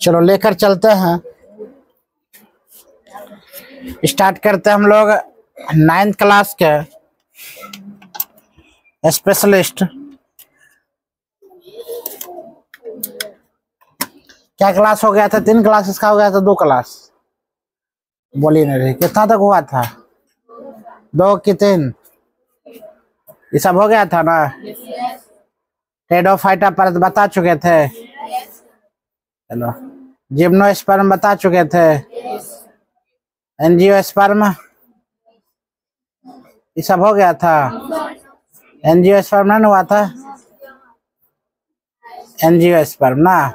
चलो लेकर चलते हैं, स्टार्ट करते हैं हम लोग 9th क्लास के स्पेशलिस्ट। क्या क्लास हो गया था? 3 क्लास इसका हो गया था, 2 क्लास बोली नहीं रही। कितना तक हुआ था? 2 की 3 ये सब हो गया था ना। टेडोफाइटा पर बता चुके थे। चलो जिम्नोस्पर्म बता चुके थे। एंजियोस्पर्म ये सब हो गया था। एंजियोस्पर्म नहीं हुआ था। एंजियोस्पर्म ना।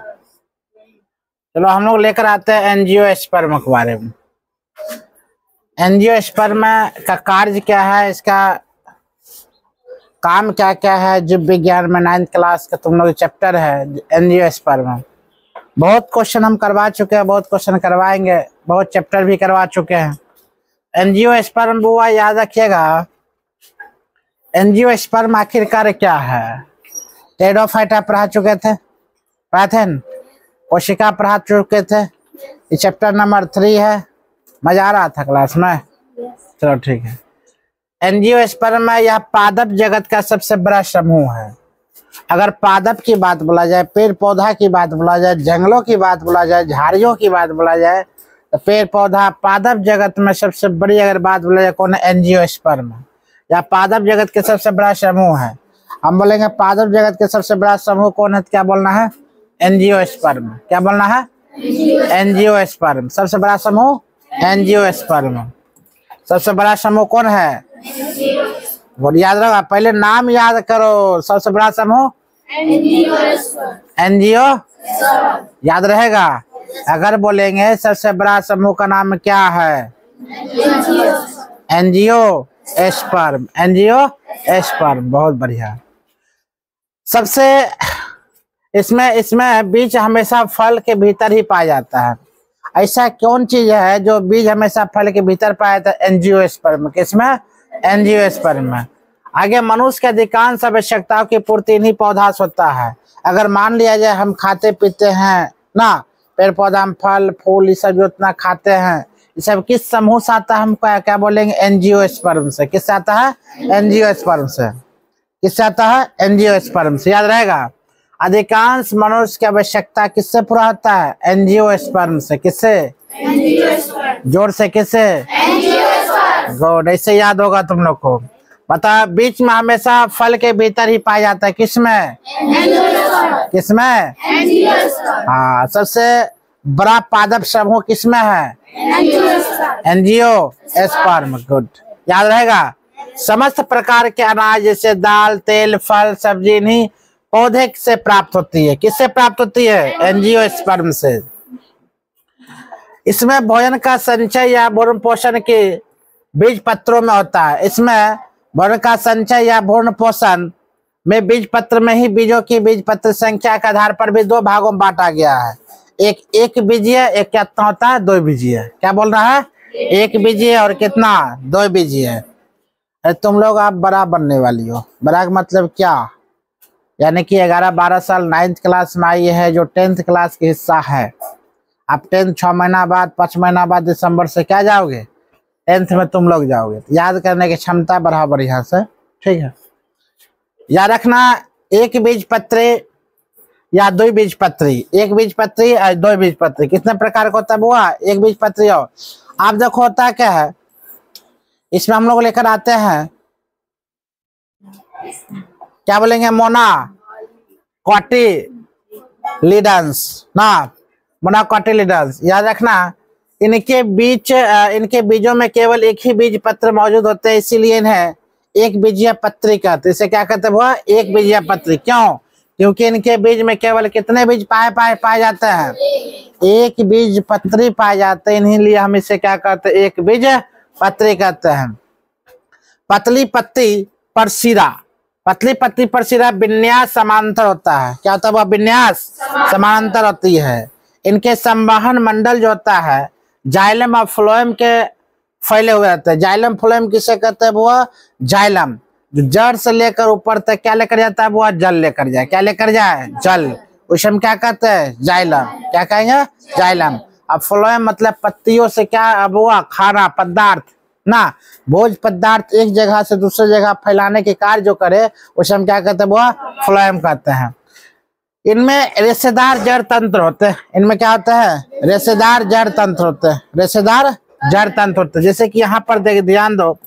चलो हम लोग लेकर आते हैं एंजियोस्पर्म के बारे में। एंजियोस्पर्म का कार्य क्या है, इसका काम क्या क्या है? जीव विज्ञान में 9th क्लास का तुम लोग चैप्टर है एंजियोस्पर्म। बहुत क्वेश्चन हम करवा चुके हैं, बहुत क्वेश्चन करवाएंगे, बहुत चैप्टर भी करवा चुके हैं। एंजियोस्पर्म बुआ याद रखिएगा, एंजियोस्पर्म आखिरकार क्या है? टेडोफाइटा पढ़ा चुके थे, पढ़ा थे न? कोशिका पढ़ा चुके थे। ये चैप्टर नंबर 3 है। मजा आ रहा था क्लास में? चलो ठीक है। एंजियोस्पर्म में यह पादप जगत का सबसे बड़ा समूह है। अगर पादप की बात बोला जाए, पेड़ पौधा की बात बोला जाए, जंगलों की बात बोला जाए, झाड़ियों की बात बोला जाए, तो पेड़ पौधा पादप जगत में सबसे बड़ी अगर बात बोला जाए कौन है? एंजियोस्पर्म। यह पादप जगत के सबसे बड़ा समूह है। हम बोलेंगे पादप जगत के सबसे बड़ा समूह कौन है, तो क्या बोलना है? एंजियोस्पर्म। क्या बोलना है? एंजियोस्पर्म। सबसे बड़ा समूह एंजियोस्पर्म। सबसे बड़ा समूह कौन है? वो याद रखा, पहले नाम याद करो। सबसे बड़ा समूह एंजियो याद रहेगा। अगर बोलेंगे सबसे बड़ा समूह का नाम क्या है? एंजियोस्पर्म। एंजियोस्पर्म, बहुत बढ़िया। सबसे इसमें बीज हमेशा फल के भीतर ही पाया जाता है। ऐसा कौन चीज है जो बीज हमेशा फल के भीतर पाया जाता है? एंजियोस्पर्म। किसमें? एंजियोस्पर्म में। आगे मनुष्य के अधिकांश आवश्यकताओं की पूर्ति इन्हीं पौधा से होता है। अगर मान लिया जाए हम खाते पीते हैं ना, पेड़ पौधा में फल फूल ये सब जितना खाते हैं, ये सब किस समूह से आता है? हम क्या बोलेंगे? एंजियोस्पर्म से। किससे आता है? एंजियोस्पर्म से। किससे आता है? एंजियोस्पर्म से। याद रहेगा, अधिकांश मनुष्य की आवश्यकता किससे पूरा होता है? एंजियोस्पर्म से। किससे? जोर से। किससे? गुड, ऐसे याद होगा तुम लोग को। बता, बीच में हमेशा फल के भीतर ही पाया जाता है। किसमें? किसमें? हाँ, सबसे बड़ा पादप समूह किसमें है? एंजियोस्पर्म। गुड, याद रहेगा। समस्त प्रकार के अनाज जैसे दाल तेल फल सब्जी नहीं पौधे से प्राप्त होती है। किससे प्राप्त होती है? एंजियोस्पर्म से। इसमें भोजन का संचय या भरण पोषण के बीज पत्रों में होता है। इसमें भोजन का संचय या भरण पोषण में बीज पत्र में ही बीजों की बीज पत्र संख्या के आधार पर भी 2 भागों में बांटा गया है। एक बीजीय, एक कितना होता है? 2 बीजीय। क्या बोल रहा है? 1 बीजीय और कितना? 2 बीजीय। तुम लोग आप बड़ा बनने वाली हो। बड़ा का मतलब क्या? यानी कि 11-12 साल 9th क्लास में आई है, जो 10th क्लास का हिस्सा है। आप 10th 6 महीना बाद 5 महीना बाद दिसंबर से क्या जाओगे? 10th में तुम लोग जाओगे। तो याद करने की क्षमता बढ़ा बढ़िया से, ठीक है। याद रखना, 1 बीज पत्री या 2 बीज पत्री। 1 बीज पत्री और 2 बीज पत्री कितने प्रकार का होता है बुआ? 1 बीज पत्री। और आप देखो होता क्या है, इसमें हम लोग लेकर आते हैं, क्या बोलेंगे? मोनोकोटिलिडन्स ना, मोनोकोटिलिडन्स। याद रखना, इनके बीजों में केवल एक ही बीज पत्र मौजूद होते हैं, इसीलिए इन्हें 1 बीजीय पत्री कहते हैं। इसे क्या कहते हैं? 1 बीजीय पत्री। क्यों? क्योंकि इनके बीज में केवल कितने बीज पाए जाते हैं? 1 बीज पत्री पाए जाते हैं, इन्हीं हम इसे क्या कहते हैं? 1 बीज पत्री कहते हैं। पतली पत्ती पर सिरा, पतली पत्ती पर सिरा विन्यास समांतर होता है। क्या होता है? वह विन्यास समांतर होती है। इनके संवहन मंडल जो होता है जाइलम और फ्लोएम के फैले हुए रहते हैं। जाइलम फ्लोएम किसे कहते हैं? वो जाइलम जो जड़ से लेकर ऊपर तक क्या लेकर जाता है? वो जल लेकर जाए। क्या लेकर जाए? जल। उसे हम क्या कहते हैं? जाइलम। क्या कहेंगे? जाइलम। अब फ्लोएम मतलब पत्तियों से क्या अब हुआ? खाना पदार्थ ना, भोज पदार्थ एक जगह से दूसरी जगह फैलाने के कार्य जो करे उसे हम क्या कहते हैं? वो फ्लोएम कहते हैं। इनमें रेशेदार जड़ तंत्र होते हैं। इनमें क्या होता है? रेशेदार जड़ तंत्र होते हैं। रेशेदार जड़ तंत्र होते हैं। जैसे कि यहाँ पर ध्यान दो,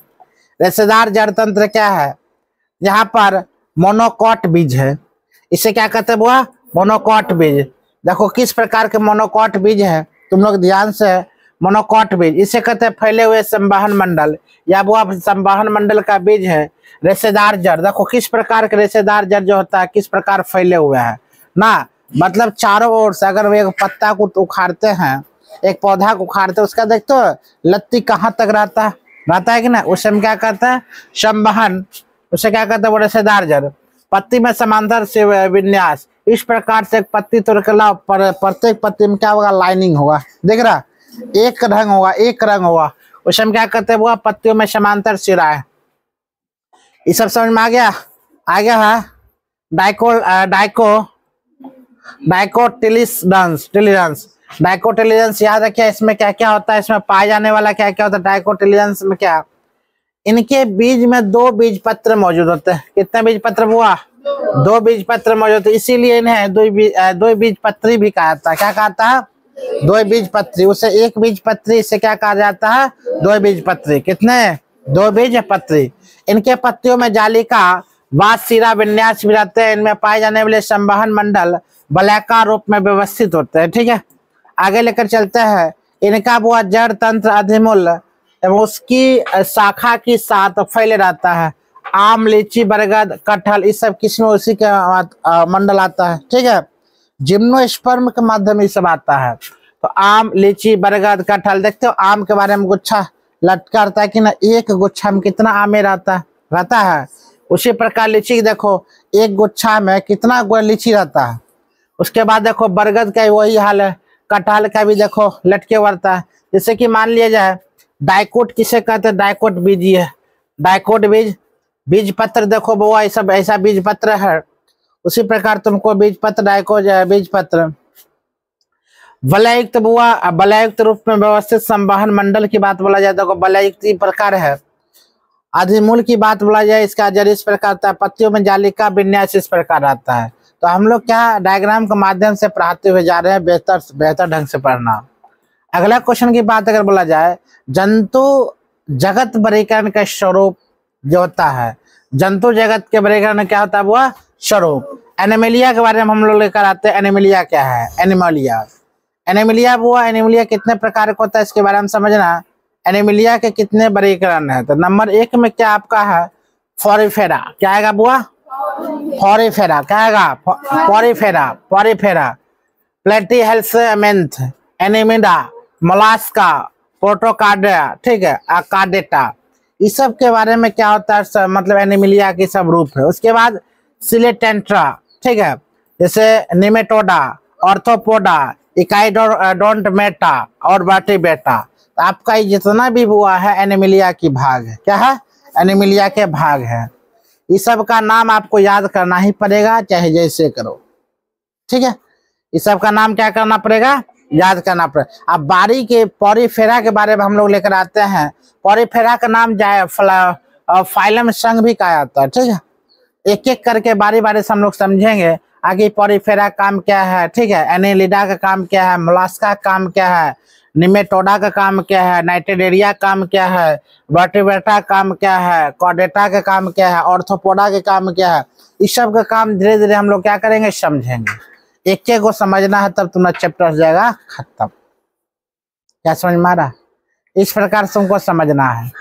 रेशेदार जड़ तंत्र क्या है? यहाँ पर मोनोकॉट बीज है। इसे क्या कहते हैं? वो मोनोकॉट बीज। देखो किस प्रकार के मोनोकॉट बीज है, तुम लोग ध्यान से। मोनोकॉट बीज इसे कहते हैं फैले हुए संवहन मंडल, या वो संवहन मंडल का बीज है। रेशेदार जड़, देखो किस प्रकार के रेशेदार जड़ जो होता है किस प्रकार फैले हुए हैं ना, मतलब चारों ओर से। अगर एक पत्ता को उखाड़ते हैं, एक पौधा को उखाड़ते हैं, उसका देखते हो लत्ती कहाँ तक रहता है कि ना, उसे हम क्या कहते हैं? संवहन। उसे क्या कहते हैं? वो रेशेदार जड़। पत्ती में समांतर से विन्यास, इस प्रकार से एक पत्ती तोड़ के लाओ, प्रत्येक पत्ती में क्या होगा? लाइनिंग होगा। देख रहा, एक रंग होगा। उसे हम क्या कहते हैं? वो पत्तियों में समांतर सिरा है। ये सब समझ में आ गया है? डाइकोटिलिडन्स याद रखिए। इसमें क्या क्या होता है? इसमें पाया जाने वाला क्या क्या होता है? डाइकोटिलिडन्स में क्या, इनके बीज में 2 बीज पत्र मौजूद होते हैं। कितने बीज पत्र हुआ? 2 बीज पत्र मौजूद होते हैं, इसीलिए इन्हें 2 बीज पत्री भी कहा जाता है। क्या कहता है? 2 बीज पत्री। उसे 1 बीज पत्री, इसे क्या कहा जाता है? 2 बीज पत्री। कितने? 2 बीज पत्री। इनके पत्तियों में जालिका वात सिरा विन्यास भी रहते हैं। इनमें पाए जाने वाले संवहन मंडल वलयाकार रूप में व्यवस्थित होते हैं। ठीक है, आगे लेकर चलते हैं। इनका वो जड़ तंत्र अधिमूल एवं उसकी शाखा की साथ फैले रहता है। आम, लीची, बरगद, कटहल, इस सब किस्में उसी के मंडल आता है। ठीक है, जिम्नोस्पर्म के माध्यम ये सब आता है। तो आम, लीची, बरगद, कटहल, देखते हो आम के बारे में गुच्छा लटका रहता है कि ना, एक गुच्छा में कितना आमे रहता है। उसी प्रकार लीची देखो, एक गुच्छा में कितना लीची रहता है। उसके बाद देखो बरगद का वही हाल है, कटहल का भी देखो लटके बढ़ता है। जैसे कि मान लिया जाए डाइकोट, किसे कहते हैं? डाइकोट बीज ही है। डाइकोट बीज पत्र देखो वो ऐसा बीज पत्र है। उसी प्रकार तुमको बीज पत्र, डाइकोट बीज पत्र। वलयुक्त वलयुक्त रूप में व्यवस्थित संवहन मंडल की बात बोला जाए तो वलयुक्त प्रकार है। अधिमूल की बात बोला जाए, इसका जड़ इस प्रकार था। पत्तियों में जालिका विन्यास इस प्रकार आता है। तो हम लोग क्या डायग्राम के माध्यम से पढ़ाते हुए जा रहे हैं, बेहतर ढंग से पढ़ना। अगला क्वेश्चन की बात अगर बोला जाए, जंतु जगत वर्गीकरण का स्वरूप जो होता है, जंतु जगत के वर्गीकरण क्या होता है? वो स्वरूप। एनिमलिया के बारे में हम लोग लेकर आते हैं। एनिमलिया क्या है? एनिमलिया कितने प्रकार का होता है इसके बारे में समझना। एनिमलिया के कितने वर्गीकरण है? तो नंबर 1 में क्या आपका है? फोरिफेरा। क्या आएगा बुआ? फोरिफेरा। क्या आएगा? पोरिफेरा। प्लेटीहेल्मिन्थ, एनिमिडा, मोलास्का, प्रोटोकार्डिया, ठीक है, कार्डेटा, इस सब के बारे में क्या होता है? मतलब एनिमलिया की सब रूप है। उसके बाद सिलेटेंट्रा, ठीक है, जैसे निमेटोडा, ऑर्थोपोडा, इकाइडोंटमेटा और वर्टिब्रेटा। तो आपका ये जितना भी हुआ है एनिमलिया की भाग है। क्या है? एनिमलिया के भाग है। इस सब का नाम आपको याद करना ही पड़ेगा, चाहे जैसे करो। ठीक है, इस सब का नाम क्या करना पड़ेगा? याद करना पड़ेगा। अब बारी के पोरिफेरा के बारे में हम लोग लेकर आते हैं। पोरिफेरा का नाम फाइलम संघ भी कहा जाता है। ठीक है, एक एक करके बारी से हम लोग समझेंगे आगे पोरिफेरा काम क्या है। ठीक है, एनेलिडा का काम क्या है, मोलास्का का काम क्या है, निमेटोडा का काम क्या है, नाइट्रेडेरिया काम क्या है, वर्टिब्रेटा काम क्या है, कॉर्डेटा का काम क्या है, ऑर्थोपोडा के काम क्या है। इस सब का काम धीरे धीरे हम लोग क्या करेंगे? समझेंगे। एक एक को समझना है, तब तुम्हारा चैप्टर हो जाएगा खत्म। क्या समझ में आ रहा? इस प्रकार से तुमको समझना है।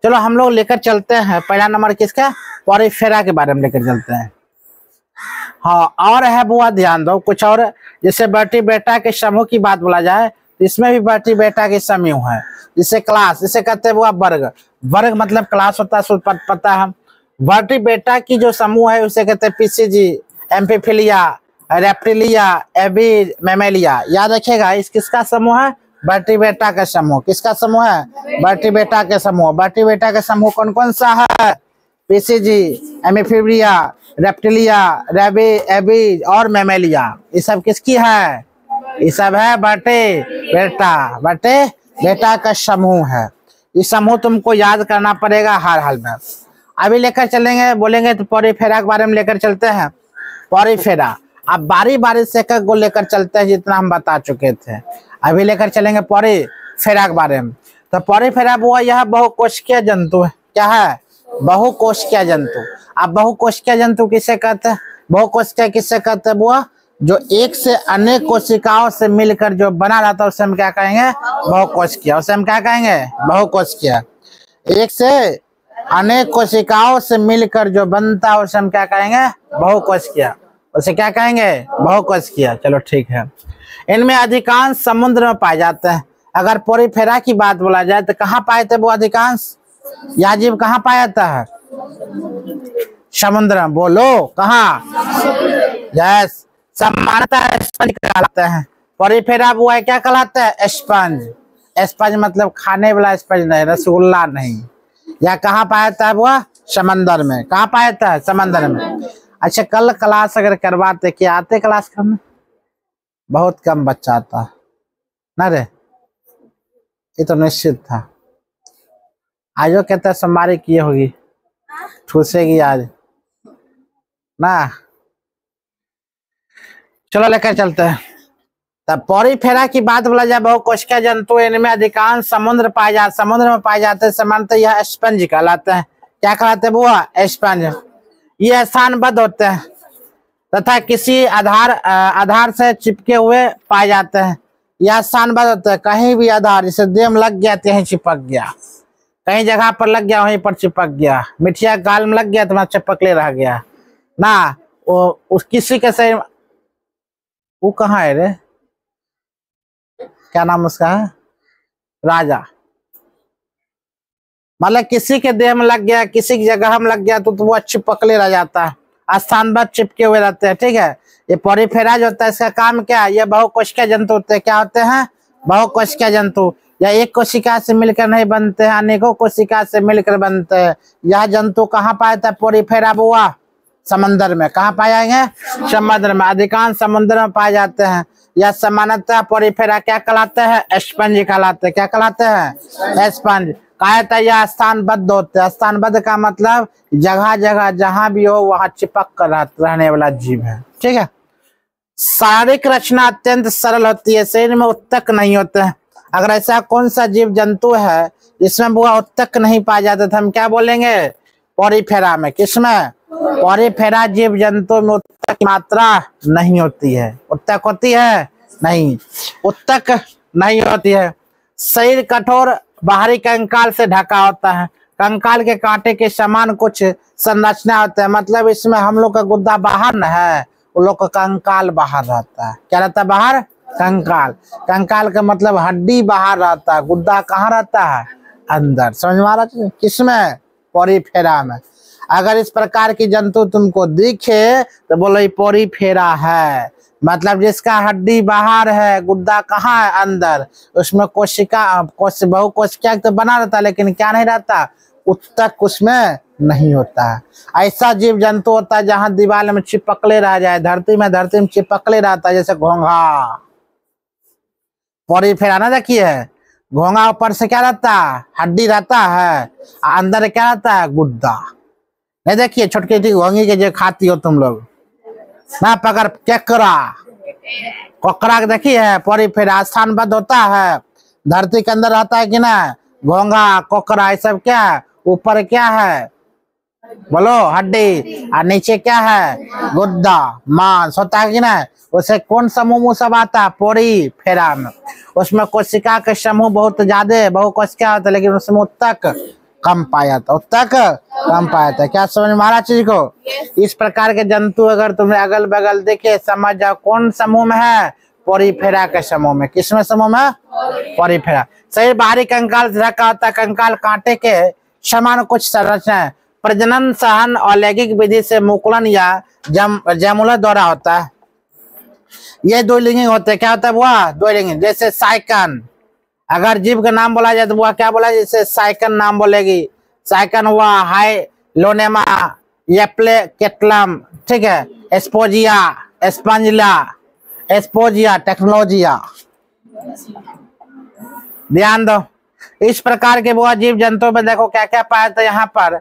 चलो हम लोग लेकर चलते हैं पहला नंबर किसका? पोरिफेरा के बारे में लेकर चलते हैं। हाँ, और है बुआ, ध्यान दो कुछ और। जैसे वर्टिब्रेटा के समूह की बात बोला जाए तो इसमें भी वर्टिब्रेटा के समूह है। जिसे क्लास, जिसे कहते हैं बुआ वर्ग मतलब क्लास होता है, पता है। वर्टिब्रेटा की जो समूह है उसे कहते हैं पीसीजी, एम्फीफिलिया, रेप्टिलिया, एबी, मेमेलिया। याद रखिएगा, इस किसका समूह है? वर्टिब्रेटा का समूह। किसका समूह है? वर्टिब्रेटा के समूह। वर्टिब्रेटा के समूह कौन कौन सा है? पीसीजी, एमिफिब्रिया, रेप्टिलिया, रेबी, एबीज और मेमेलिया। ये सब किसकी है? ये सब है बटे बेटा का समूह है। ये समूह तुमको याद करना पड़ेगा हर हाल में। अभी लेकर चलेंगे, बोलेंगे तो पॉरीफेरा के बारे में लेकर चलते हैं। पॉरीफेरा अब बारी बारी से एक को लेकर चलते हैं, जितना हम बता चुके थे। अभी लेकर चलेंगे पॉरीफेरा के बारे में। तो पॉरीफेरा वो यह बहुकोशिकीय जंतु है। क्या है? बहुकोशिकीय जंतु। अब बहुकोशिकीय जंतु किसे कहते हैं? बहुकोशिकीय किसे कहते हैं? वो जो एक से अनेक कोशिकाओं से मिलकर जो बना रहता है उसे हम क्या कहेंगे? बहुकोशिकीय। उसे हम क्या कहेंगे? बहुकोशिकीय। एक से अनेक कोशिकाओं से मिलकर जो बनता है उसे हम क्या कहेंगे? बहुकोशिकीय। उसे क्या कहेंगे? बहुकोशिकीय। चलो ठीक है। इनमें अधिकांश समुद्र में पाए जाते हैं। अगर पॉरीफेरा की बात बोला जाए तो कहाँ पाए थे वो अधिकांश? यह जीव कहाँ पाया जाता है? समुद्र में। बोलो कहाँ? यस, सामान्यतः स्पंज कहलाते हैं। पॉरीफेरा वो है क्या कहलाता है? स्पंज। स्पंज मतलब खाने वाला स्पंज नहीं, रसगुल्ला नहीं। या कहाँ पाया जाता है वो? समंदर में। कहाँ पाया जाता है? समंदर में। अच्छा, कल क्लास अगर करवाते, क्या आते क्लास करने? बहुत कम बच्चा आता ना रे, ये तो निश्चित था। आज वो कहता है सोमवारी किए होगी, ठूसेगी आज ना। चलो लेकर चलते हैं। तब पॉरीफेरा की बात बोला जाए, बहुकोशिकीय जंतु, इनमें अधिकांश समुद्र में पाए जाते हैं। सामान्यतः यह स्पंज कहलाते हैं। क्या कहलाते हैं वो? स्पंज। ये स्थानबद्ध होते हैं तथा किसी आधार से चिपके हुए पाए जाते हैं। यह स्थानबद्ध होते हैं। कहीं भी आधार, जैसे देह में लग गया तो यहीं चिपक गया, कहीं जगह पर लग गया वहीं पर चिपक गया, मिठिया गाल में लग गया तो वहां चिपकले रह गया ना। वो उस किसी के से वो कहाँ है रे? क्या नाम उसका है? राजा। मतलब किसी के देह में लग गया, किसी की जगह में लग गया तो वो चिपकले रह जाता है, स्थानबद्ध चिपके हुए रहते हैं। ठीक है। ये पॉरीफेरा जो होता है इसका काम क्या है? ये बहुकोशिकीय जंतु होते हैं। क्या होते हैं? बहुकोशिकीय जंतु। या एक कोशिका से मिलकर नहीं बनते हैं, अनेकों कोशिका से मिलकर बनते हैं। यह जंतु कहाँ पाया जाता है? पॉरीफेरा बुआ समंदर में। कहाँ पाए जाएंगे? समुद्र में। अधिकांश समुद्र में पाए जाते हैं। यह सामान्यतः पॉरीफेरा क्या कहलाते हैं? स्पंज कहलाते हैं। क्या कहलाते हैं? स्पंज। कहा यह स्थानबद्ध होते हैं। स्थानबद्ध का मतलब जगह जगह जहां भी हो वहां चिपक कर रहने वाला जीव है। ठीक है। शारीरिक रचना अत्यंत सरल होती है, शरीर में उत्तक नहीं होते हैं। अगर ऐसा कौन सा जीव जंतु है जिसमें वो उत्तक नहीं पाया जाता था, हम क्या बोलेंगे? पॉरीफेरा में। किसमें? पॉरीफेरा जीव जंतु में उत्तक की मात्रा नहीं होती है। उत्तक होती है? नहीं, उत्तक नहीं होती है। शरीर कठोर बाहरी कंकाल से ढका होता है। कंकाल के कांटे के समान कुछ संरचना होता है। मतलब इसमें हम लोग का गुद्दा बाहर न है, उन लोग का कंकाल बाहर रहता है। क्या रहता है बाहर? कंकाल। कंकाल का मतलब हड्डी बाहर रहता है, गुद्दा कहाँ रहता है? अंदर। समझ में आ रहा है? किसमें? पॉरीफेरा में। अगर इस प्रकार की जंतु तुमको दिखे तो बोलो ये पॉरीफेरा है। मतलब जिसका हड्डी बाहर है, गुद्दा कहाँ है? अंदर। उसमें बहुकोशिका तो बना रहता है, लेकिन क्या नहीं रहता? उत्तक उसमें नहीं होता है। ऐसा जीव जंतु होता है जहां दीवार में चिपकले रह जाए, धरती में चिपकले रहता है, जैसे घोंघा। पॉरीफेरा ना देखिए, घोंघा ऊपर से क्या रहता है? हड्डी रहता है, अंदर क्या रहता है? गुद्दा। नहीं देखिए छोटकी छोटी घोंगी के जो खाती हो तुम लोग ना, पकड़ केकड़ा, कोकड़ा देखी है? पॉरीफेरा स्थानबद्ध होता है, धरती के अंदर रहता है कि ना। घोंघा, कोकड़ा ये सब क्या है? ऊपर क्या है? बोलो हड्डी, और नीचे क्या है? गुद्दा, मांस होता है कि ना। उसे कौन समूह सब आता है? पॉरीफेरा में। उसमें कोशिका के समूह बहुत ज्यादा बहुकोशिका होता है, लेकिन उसमें उत्तक कम पाया था। उत्तक कम पाया था। क्या समझ में आ रहा चीज को? इस प्रकार के जंतु अगर तुमने अगल बगल देखे, समझ जाओ कौन समूह में है? पॉरीफेरा के समूह में। किसमें समूह में? पॉरीफेरा। शरीर बाहरी कंकाल से ढका होता है। कंकाल कांटे के समान कुछ संरचना है। प्रजनन सहन और लैंगिक विधि से मुकुलन या जैमुला द्वारा होता है। ये दो लिंगी होते हैं। क्या होता है वो? दो लिंगी। जैसे साइकन, अगर जीव का नाम बोला जाए तो वह क्या बोला? जैसे साइकन नाम बोलेगी। साइकन हुआ लोनेमा, येप्ले केटलम, ठीक है, एस्पोजिया, एस्पंजिला, एस्पोजिया, टेक्नोलॉजिया। ध्यान दो, इस प्रकार के वो जीव जंतुओं में देखो क्या क्या पाया था यहाँ पर।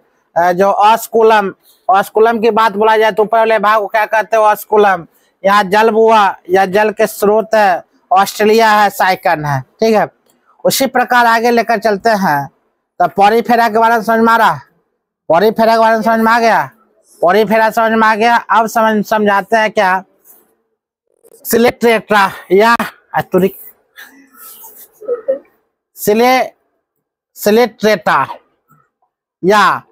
जो ऑस्कुलम, ऑस्कुलम की बात बोला जाए तो ऊपर वाले भाग को क्या कहते हैं, ऑस्कुलम। यहाँ जल बुआ या जल के स्रोत है, ऑस्ट्रेलिया है, साइकन है, ठीक है। उसी प्रकार आगे लेकर चलते हैं। तो पॉरीफेरा के बारे में समझ में आ रहा, पॉरीफेरा के बारे में समझ में आ गया, पॉरीफेरा समझ में आ गया। अब समझाते हैं क्या सिलेट्रेटा या एस्टोरिक सिलेट्रेटा या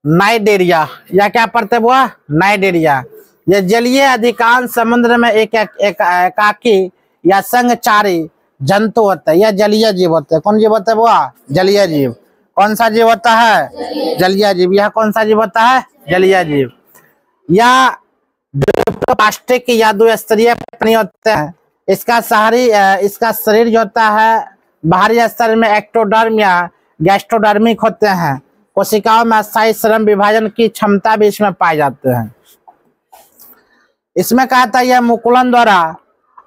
नाइडेरिया, या क्या पढ़ते हुआ नाइडेरिया। ये जलीय अधिकांश समुद्र में एक एकाकी या संघचारी जंतु होता है, या जलीय जीव होते हैं। कौन जीव होता है बुआ, जलीय जीव। कौन सा जीव होता है, जलीय जीव। यह कौन सा जीव होता है, जलीय जीव। या प्लास्टिक या द्विस्तरीय प्राणी होते हैं। इसका शरीर जो होता है बाहरी स्तर में एक्टोडर्म या गैस्ट्रोडर्मिक होते हैं। कोशिकाओं में अस्थायी श्रम विभाजन की क्षमता भी इसमें पाए जाते हैं। इसमें कहा था यह मुकुलन द्वारा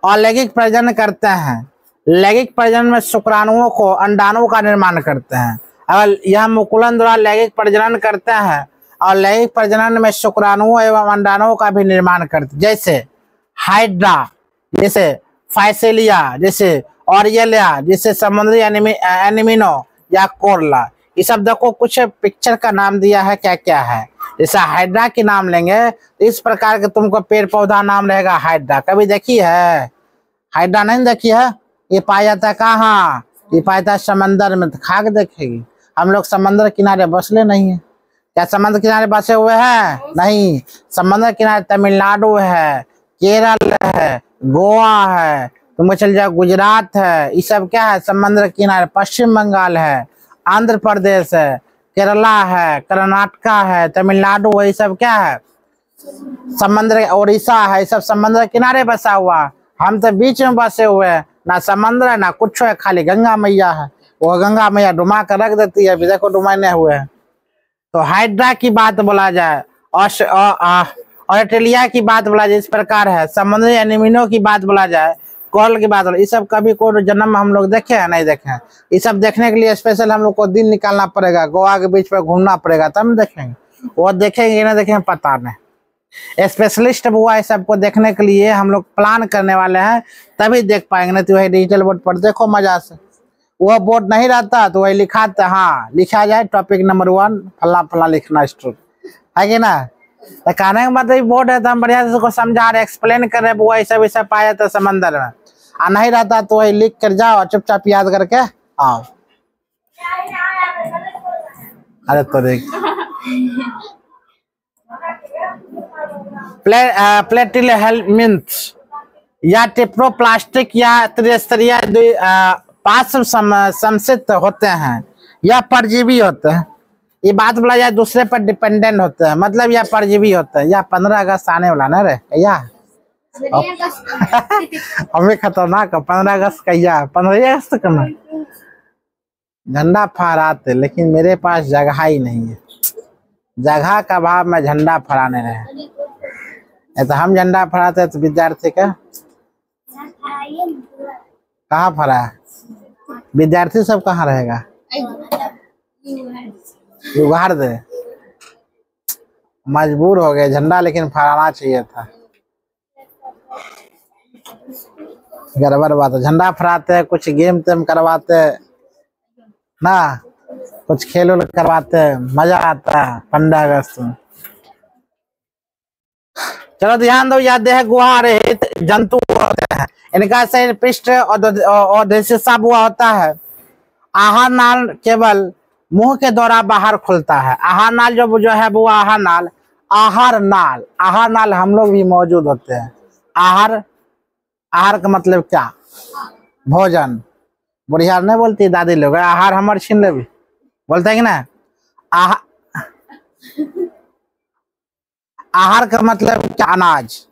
अलैंगिक प्रजनन करते हैं। लैंगिक प्रजनन में शुक्राणुओं को अंडाणुओं का निर्माण करते हैं। अगर यह मुकुलन द्वारा लैंगिक प्रजनन करते हैं और लैंगिक प्रजनन में शुक्राणुओं एवं अंडाणुओं का भी निर्माण करते हैं, जैसे हाइड्रा, जैसे फाइसेलिया, जैसे ऑरियलिया, जैसे समुद्री एनिमिनो या कोरला। इस सब देखो कुछ पिक्चर का नाम दिया है, क्या क्या है। जैसे हाइड्रा के नाम लेंगे तो इस प्रकार के तुमको पेड़ पौधा नाम रहेगा हाइड्रा। कभी देखी है हाइड्रा? नहीं देखी है। ये पाया जाता है कहाँ, ये पाया जाता है समंदर में। खाक देखेगी, हम लोग समंदर किनारे बसले नहीं है। क्या समंदर किनारे बसे हुए हैं? नहीं। समंदर किनारे तमिलनाडु है, केरल है, गोवा है, तुमको चल जाओ गुजरात है। ये सब क्या है, समंदर किनारे। पश्चिम बंगाल है, आंध्र प्रदेश है, केरला है, कर्नाटका है, तमिलनाडु है। ये सब क्या है, समंदर। उड़ीसा है, ये सब समंदर किनारे बसा हुआ। हम तो बीच में बसे हुए हैं, ना समंदर है ना कुछ है, खाली गंगा मैया है। वो गंगा मैया डुमा कर रख देती है, अभी देखो डुमाने हुए हैं। तो हाइड्रा की बात बोला जाए, ऑस्ट्रेलिया की बात बोला जाए, इस प्रकार है। समुद्री एनिमिनो की बात बोला जाए, कॉल की बात बोला, ये सब कभी कोई जन्म हम लोग देखे हैं? नहीं देखे हैं। ये सब देखने के लिए स्पेशल हम लोग को दिन निकालना पड़ेगा, गोवा के बीच में घूमना पड़ेगा, तब देखेंगे। वो देखेंगे ना देखेंगे पता नहीं। स्पेशलिस्ट हुआ है सबको देखने के लिए, हम लोग प्लान करने वाले हैं, तभी देख पाएंगे। नहीं तो वही डिजिटल बोर्ड पर देखो मजा से। वो बोर्ड नहीं रहता तो वही लिखा था, हाँ लिखा जाए टॉपिक नंबर 1 फला फला लिखना स्टोर है कि ना। तो कहने का मतलब बोर्ड है तो हम बढ़िया से उसको समझा रहे, एक्सप्लेन कर रहे, वो ऐसा वैसा पाया था समंदर में। आ नहीं रहता तो वही लिख कर जाओ और चुपचाप याद करके आओ। अरे तो देख प्लेटिल हेलमिंथ या टिप्रोप्लास्टिक या त्रिस्तरीय पार्श्व समसित होते हैं या परजीवी होते हैं। ये बात बोला जाए दूसरे पर डिपेंडेंट होते हैं, मतलब या परजीवी होते हैं। या 15 अगस्त आने वाला ना रे या हमें खतरनाक है 15 अगस्त का, या 15 अगस्त करना झंडा फहराते, लेकिन मेरे पास जगह ही नहीं है। जगह का अभाव में झंडा फहराने रहे। तो हम झंडा फहराते तो विद्यार्थी का कहाँ फहरा, विद्यार्थी सब कहाँ रहेगा? उगाड़ दे, मजबूर हो गए झंडा, लेकिन फहराना चाहिए था। गड़बड़ बात है। झंडा फहराते हैं, कुछ गेम तेम करवाते ना, कुछ खेल उल करवाते, मजा आता है 15 अगस्त में। चलो ध्यान दो, या देह गुहा रहित जंतु होते हैं। इनका शरीर पृष्ठ और साफ हुआ होता है। आहार नाल केवल मुंह के द्वारा बाहर खुलता है। आहार नाल जो है वो आहार नाल हम लोग भी मौजूद होते हैं। आहार का मतलब क्या? भोजन। बुढ़िया नहीं बोलती दादी लोग, आहार हमारे छीन ले भी बोलते हैं कि ना। आहार का मतलब क्या? अनाज।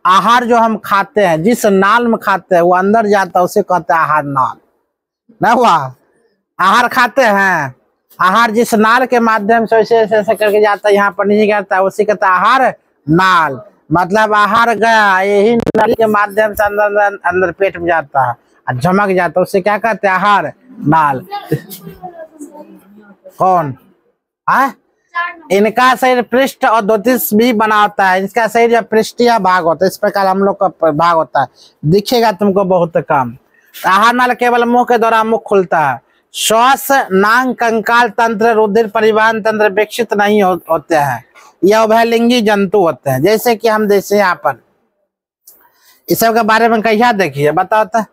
आहार जो हम खाते हैं, जिस नाल में खाते हैं वो अंदर जाता है, उसे कहते हैं आहार नाल। ना हुआ? आहार खाते हैं आहार जिस नाल के माध्यम से ऐसे ऐसे ऐसे करके जाता है, यहाँ पर नीचे गिरता है, उसी कहता है आहार नाल। मतलब आहार गया, यही नाली के माध्यम से अंदर अंदर पेट में जाता है और झमक जाता है, उससे क्या कहते हैं आहार नाल। कौन? हाँ, इनका शरीर पृष्ठ और द्योतिष भी बना होता है, इसका शरीर जब पृष्ठीय भाग होता है, इस प्रकार हम लोग का भाग होता है, दिखेगा तुमको बहुत कम। आहार नाल केवल मुंह के द्वारा मुख खुलता है। श्वास नांग कंकाल तंत्र रुधिर परिवहन तंत्र विकसित नहीं होते हैं, यह उभयलिंगी जंतु होते हैं। जैसे कि हम जैसे यहाँ पर इस सब के बारे में कहिया देखिए, बताओ तो।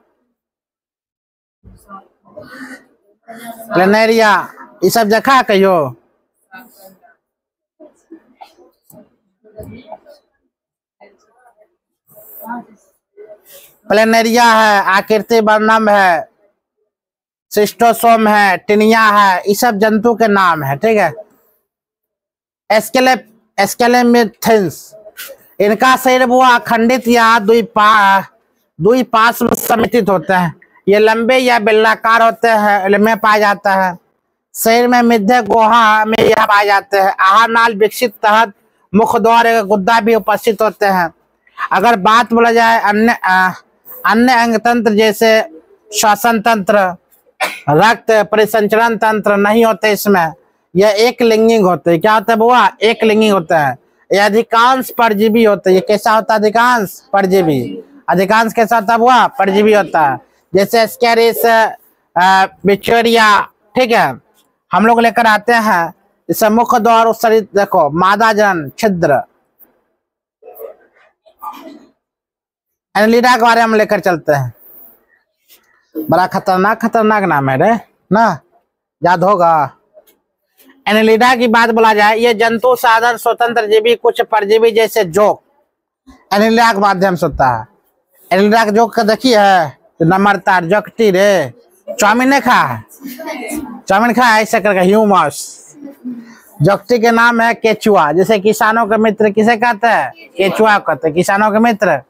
प्लेनेरिया ये सब देखा कहियो? प्लेनेरिया है, आकृति वर्णम है, सिस्टोसोम है, टिनिया है, ये सब जंतु के नाम है, ठीक है। एस्केलेमिथेंस, इनका शरीर वो अखंडित या द्विपार्श्व में समेटित होते हैं, ये लंबे या बेलनाकार होते हैं, में पाया जाता है। शरीर में मध्य गुहा में यह पाए जाते हैं। आहार नाल विकसित तहत मुख द्वार गुद्दा भी उपस्थित होते हैं। अगर बात बोला जाए अन्य अंग तंत्र जैसे श्वसन तंत्र, रक्त परिसंचरण तंत्र नहीं होते इसमें, यह एक लिंगिंग होते हैं। क्या होता है बुआ? एक लिंगिंग होता है। ये अधिकांश परजीवी होते हैं। ये कैसा होता है? अधिकांश परजीवी। अधिकांश कैसा होता है बुआ? परजीवी होता है। जैसे स्कैरिस, बिचोरिया, ठीक है, हम लोग लेकर आते हैं। जैसे मुख द्वार उस शरीर देखो, मादा जन छिद्र, एनेलिडा के बारे में हम लेकर चलते हैं। बड़ा खतरनाक नाम है रे ना, याद होगा। एनेलिडा की बात बोला जाए, ये जंतु साधारण स्वतंत्र जीवी, कुछ परजीवी जैसे जोक एनेलिडा के माध्यम से होता है। एनेलिडा के जोक का देखी है, नमरतार जोकटी रे, चाउमीन नहीं खा है? चाउमीन खा है ऐसे करके, ह्यूमस। जोकटी के नाम है केचुआ। जैसे किसानों के मित्र किसे कहते हैं? केचुआ कहते हैं, किसानों के मित्र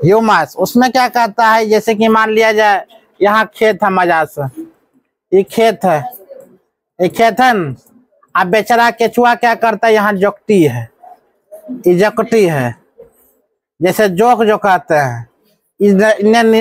ह्यूमस। उसमें क्या कहता है, जैसे कि मान लिया जाए यहाँ खेत है, मजा से ये खेत है, ये खेत है न, अब बेचारा केचुआ क्या करता है, यहाँ जोकटी है, ये जोकटी है। जैसे जोक जो कहते हैं,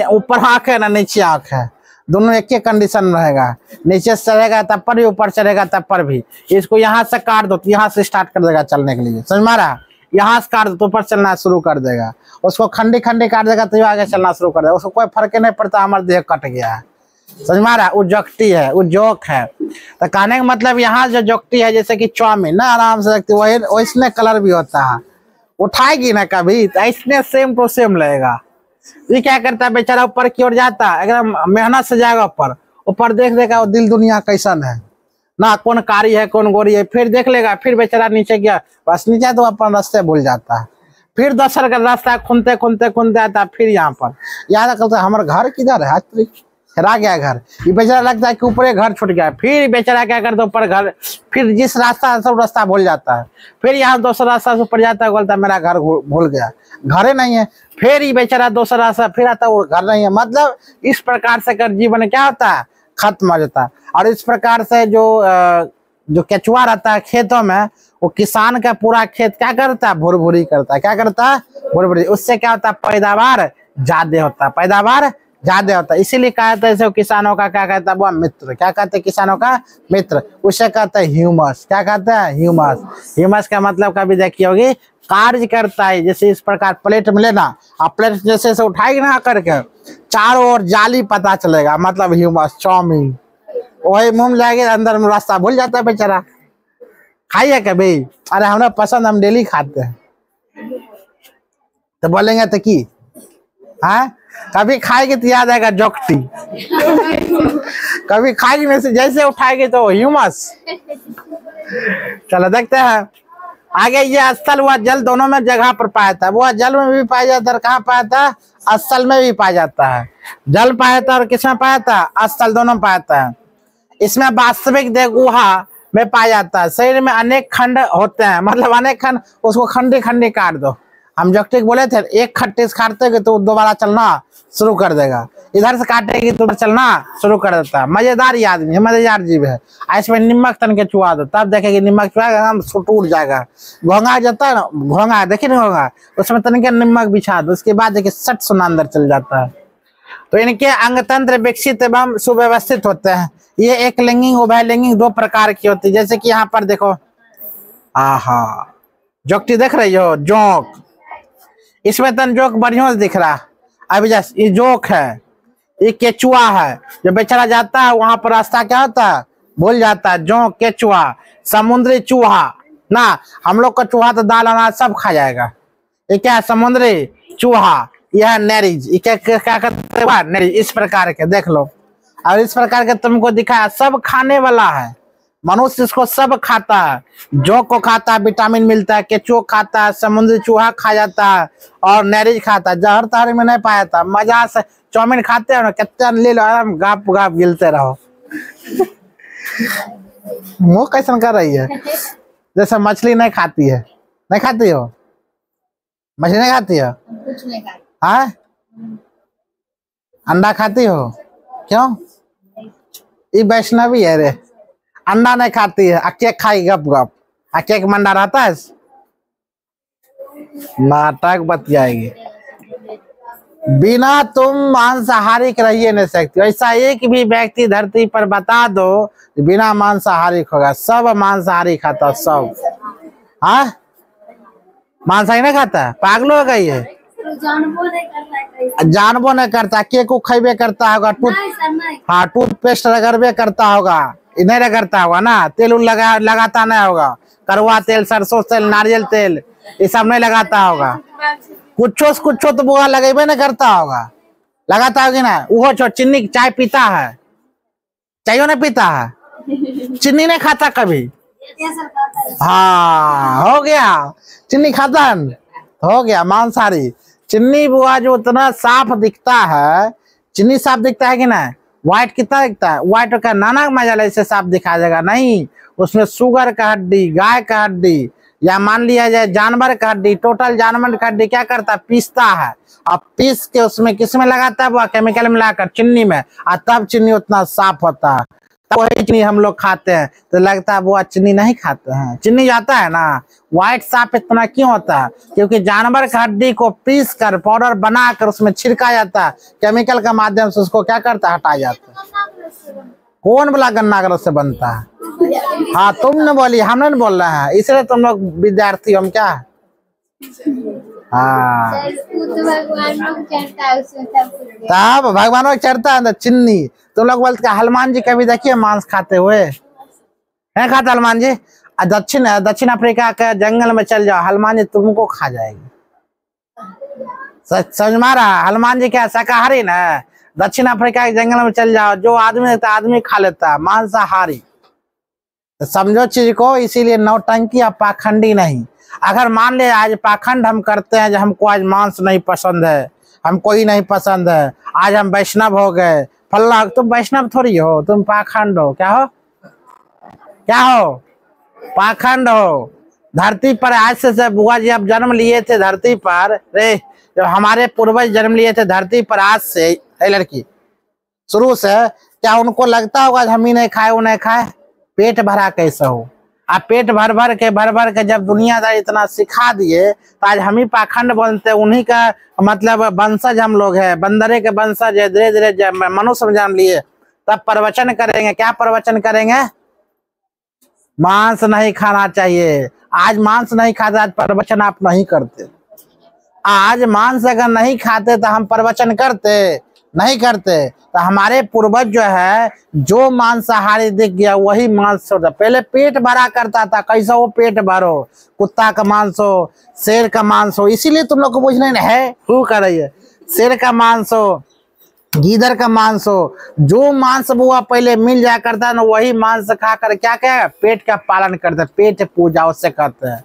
ऊपर आंख है ना नीचे आंख है, दोनों एक ही कंडीशन में रहेगा। नीचे से चढ़ेगा तब पर भी, ऊपर चढ़ेगा तब पर भी। इसको यहाँ से काट दो तो यहाँ से स्टार्ट कर देगा चलने के लिए, समझ मारा? यहाँ से काट दो तो ऊपर चलना शुरू कर देगा। उसको खंडी खंडी काट देगा तो आगे चलना शुरू कर देगा। उसको कोई फर्क नहीं पड़ता हमारा देह कट गया है, समझ मारा? वो जोकटी है, वो जोक है। तो कहने का मतलब यहाँ जो जोकटी है, जैसे कि चाउमीन ना आराम से रखती, वही वैसने कलर भी होता है। उठाएगी ना कभी तो ऐसने सेम टू सेम लगेगा। ये क्या करता है बेचारा, ऊपर की ओर जाता है, एकदम मेहनत से जाएगा ऊपर, ऊपर देख देगा वो दिल दुनिया कैसन है ना, कौन कारी है कौन गोरी है, फिर देख लेगा, फिर बेचारा नीचे गया, बस नीचे तो अपन रास्ते भूल जाता है। फिर दूसर का रास्ता खुनते खुनते खुनते आता है, फिर यहाँ पर याद करता है हमारा घर किधर है, हेरा गया घर। ये बेचारा लगता है कि ऊपर घर छूट गया, फिर बेचारा क्या करता है ऊपर घर, फिर जिस रास्ता सब रास्ता भूल जाता है, फिर यहाँ दूसरा रास्ता से ऊपर जाता है, बोलता है मेरा घर भूल गया, घर ही नहीं है। फिर ये बेचारा दूसरा रास्ता, फिर आता है वो घर नहीं है। मतलब इस प्रकार से कर जीवन क्या होता है, खत्म हो जाता है। और इस प्रकार से जो केचुआ रहता है खेतों में, वो किसान का पूरा खेत क्या करता है, भुरभुरी करता है। क्या करता है? भुरभुरी। उससे क्या होता है, पैदावार ज्यादा होता है, पैदावार ज्यादा होता है। इसीलिए कहते हैं किसानों का क्या कहता है वो मित्र। क्या कहते हैं? किसानों का मित्र। उसे कहते हैं ह्यूमस। क्या कहते हैं? ह्यूमस। ह्यूमस का मतलब कभी देखी होगी, कार्य करता है। जैसे इस प्रकार प्लेट में लेना, आप प्लेट जैसे से उठाएगी ना करके, चारों ओर जाली पता चलेगा, मतलब ह्यूमस, चाउमीन। वही मुंह में जाएगी, अंदर में रास्ता भूल जाता है बेचारा। खाइए कभी? अरे हमें पसंद, हम डेली खाते हैं। तो बोलेंगे तो की हाँ, कभी खाएगी तो याद आएगा जोकटी, कभी खाएगी में से जैसे उठाएगी तो ह्यूमस। चलो देखते हैं आगे। ये स्थल व जल दोनों में जगह पर पाया था। वो जल में भी पाया जाता है, कहाँ पाया था? स्थल में भी पाया जाता है। जल पाया था और किसमें पाया था? स्थल दोनों में पाया था। इसमें वास्तविक देह गुहा में पाया जाता है। शरीर में अनेक खंड होते हैं, मतलब अनेक खंड, उसको खंडी खंडी काट दो, हम जोकटिक बोले थे एक खट्टे से काटते तो दोबारा चलना शुरू कर देगा, इधर से काटेगी तो चलना शुरू कर देता है। मजेदार ही आदमी है, मजेदार जीव है। इसमें नमक तन के चुहा दो तब देखेगी नमक चुहाएगा हम टूट जाएगा। घोंगा जाता है ना, घोंगा देखिए ना घोंगा, उसमें तन के नमक बिछा दो, उसके बाद देखिए सट सुना अंदर चल जाता है। तो इनके अंग तंत्र विकसित एवं सुव्यवस्थित होते हैं। ये एक लिंगिंग उभय लिंगिंग दो प्रकार की होती है। जैसे कि यहाँ पर देखो, आहा जोकटी देख रही हो, जोक, इसमें तन जोक बढ़िया से दिख रहा। अभी जैसे ये जोक है, ये केचुआ है, जब बेचारा जाता है वहां पर रास्ता क्या होता है भूल जाता है। जोक, केचुआ, समुद्री चूहा ना, हम लोग का चूहा तो दाल अनाज सब खा जाएगा। ये क्या है, समुद्री चूहा, यह नेरिज, ये क्या करते हैं नेरिज, इस प्रकार के देख लो। और इस प्रकार के तुमको दिखाया सब खाने वाला है, मनुष्य इसको सब खाता है। जोक को खाता है, विटामिन मिलता है, केचुआ खाता है, समुद्री चूहा खा जाता है और नेरिज खाता है। जहर तहर में नहीं पाया था, मजा से चाउमीन खाते हो ना, कितना ले लो आराम, गाप गाप गिलते रहो। मुँह कैसन कर रही है, जैसे मछली नहीं खाती है। नहीं खाती हो मछली? नहीं खाती हो? कुछ नहीं खाती। हाँ, अंडा खाती हो? क्यों? ये वैष्णवी है रे, अंडा नहीं खाती है, केक खाई गप गप। केक मंडा रहता है, नाटक बतियाएगी। बिना तुम मांसाहारी रहिए नहीं सकती। ऐसा एक भी व्यक्ति धरती पर बता दो बिना मांसाहारी होगा। सब मांसाहारी खाता, सब। हाँ, मांसाहारी नहीं खाता, पागल हो गई है। जानबो नहीं करता, केक को खैबे करता होगा, हाँ टूथपेस्ट रगड़बे करता होगा, नहीं रगड़ता होगा ना, तेल उल लगाता नहीं होगा, कड़वा तेल, सरसों तेल, नारियल तेल ये सब नहीं लगाता होगा। कुछ तो बुआ लगेबे नहीं करता होगा, लगाता होगी ना। वो चीनी चाय पीता है, चाय नहीं पीता है, चीनी नहीं खाता कभी। हाँ हो गया, चीनी खाता है, हो गया मांसाहारी। चीनी बुआ जो उतना साफ दिखता है, चीनी साफ दिखता है कि ना, व्हाइट कितना दिखता है, व्हाइट का नाना मजा ऐसे साफ दिखा जाएगा नहीं। उसमें शुगर का हड्डी, गाय का हड्डी, या मान लिया जाए जानवर का हड्डी, टोटल जानवर का हड्डी क्या करता है, पीसता है। अब पीस के उसमें किस में लगाता है, वो केमिकल मिलाकर चीनी में, और तब चीनी उतना साफ होता है। तब वही चीनी हम लोग खाते हैं, तो लगता है वो चीनी नहीं खाते हैं। चीनी जाता है ना, व्हाइट साफ इतना क्यों होता है, क्योंकि जानवर का हड्डी को पीस कर पाउडर बनाकर उसमें छिड़का जाता है, केमिकल के माध्यम से उसको क्या करता है, हटाया जाता है। कौन बोला गन्ना का रस से बनता है? हाँ तुमने बोली, हमने नहीं बोल रहे हैं, इसलिए तुम लोग विद्यार्थी हम क्या। हाँ तब भगवान को चढ़ता है चिन्नी। तुम लोग बोलते हनुमान जी कभी देखिए मांस खाते हुए? नहीं खाता हनुमान जी। दक्षिण अफ्रीका के जंगल में चल जाओ, हनुमान जी तुमको खा जाएगी। समझ मारा? हनुमान जी क्या शाकाहारी ना, दक्षिण अफ्रीका के जंगल में चल जाओ, जो आदमी रहता आदमी खा लेता है, मांसाहारी। समझो चीज को, इसीलिए नौटंकी या पाखंडी नहीं। अगर मान ले आज पाखंड हम करते हैं, जो हमको आज मांस नहीं पसंद है, हमको ही नहीं पसंद है, आज हम वैष्णव हो गए फल्ला, तुम वैष्णव थोड़ी हो, तुम पाखंड हो। क्या हो? क्या हो? पाखंड हो। धरती पर आज से बुआ जी अब जन्म लिए थे धरती पर, रे जब हमारे पूर्वज जन्म लिए थे धरती पर, आज से लड़की शुरू से, क्या उनको लगता होगा हम ही नहीं खाए वो नहीं खाए? पेट भरा कैसे हो? आप पेट भर भर के जब दुनियादार इतना सिखा दिए, तो आज हम ही पाखंड बनते, उन्हीं का मतलब वंशज हम लोग है, बंदरे के वंशज है। धीरे धीरे मनुष्य जन्म लिए, तब प्रवचन करेंगे। क्या प्रवचन करेंगे? मांस नहीं खाना चाहिए। आज मांस नहीं खाते, आज प्रवचन आप नहीं करते। आज मांस अगर नहीं खाते तो हम प्रवचन करते नहीं करते। तो हमारे पूर्वज जो है, जो मांसाहारी दिख गया वही मांस छोड़। पहले पेट भरा करता था, कैसा वो पेट भरो, कुत्ता का मांस हो, शेर का मांस हो, इसीलिए तुम लोग को पूछना है क्यों कर रही है। शेर का मांस हो, गीदड़ का मांस हो, जो मांस बुआ पहले मिल जाया करता है ना, वही मांस खाकर क्या क्या पेट का पालन करते, पेट पूजा उससे करते हैं।